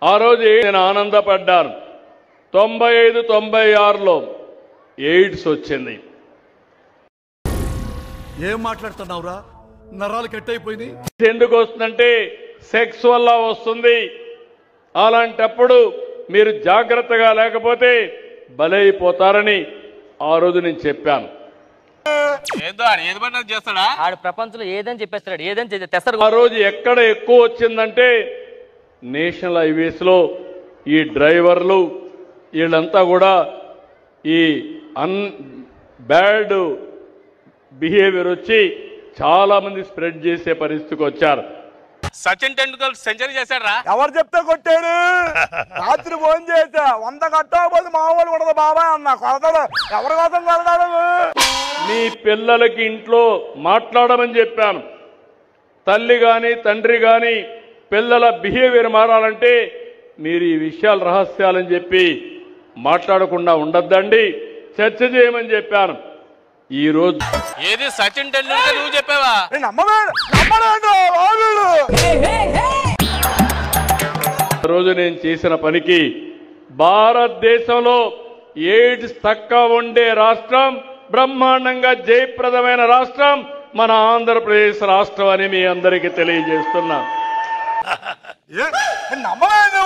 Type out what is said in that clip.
ఆ రోజు నేను ఆనందపడ్డాను. 95, 96లో ఎయిడ్స్ వచ్చింది. ఏం మాట్లాడుతున్నావురా? నరాలు కట్ అయిపోయింది. ఎందుకు వస్తుందంటే సెక్స్ వల్ల వస్తుంది. అలాంటప్పుడు మీరు జాగ్రత్తగా లేకపోతే బలైపోతారని ఆ రోజు నేను చెప్పాను. ఆడు ప్రపంచంలో ఏదని చెప్పేస్తాడు, ఏదని తెస్తారు. ఆ రోజు ఎక్కడ ఎక్కువ వచ్చిందంటే నేషనల్ హైవేస్ లో ఈ డ్రైవర్లు వీళ్ళంతా కూడా ఈ బ్యాడ్ బిహేవియర్ వచ్చి చాలా మంది స్ప్రెడ్ చేసే పరిస్థితికి వచ్చారు. సచిన్ టెండూల్కర్ సెంచరీ చేశారా? ఎవరు చెప్తే కొట్టాడు? రాత్రి ఫోన్ చేశా, 100 కట్టకపోతే మామూలు ఉండదు బాబాయ్ అన్న. కొడతాడు. ఎవరి కోసం కొడతాడు? మీ పిల్లలకి ఇంట్లో మాట్లాడమని చెప్పాను. తల్లి కానీ తండ్రి కానీ పిల్లల బిహేవియర్ మారాలంటే మీరు ఈ విషయాలు రహస్యాలని చెప్పి మాట్లాడకుండా ఉండద్దండి, చర్చ చేయమని చెప్పాను. ఈ రోజు ఏది సచిన్ టెండూల్కర్ నువ్వు చెప్పావా? రోజు నేను చేసిన పనికి భారతదేశంలో ఎయిడ్స్ తక్కువ ఉండే రాష్ట్రం, బ్రహ్మాండంగా జయప్రదమైన రాష్ట్రం మన ఆంధ్రప్రదేశ్ రాష్ట్రం అని మీ అందరికీ తెలియజేస్తున్నా. నమ్మలేదు.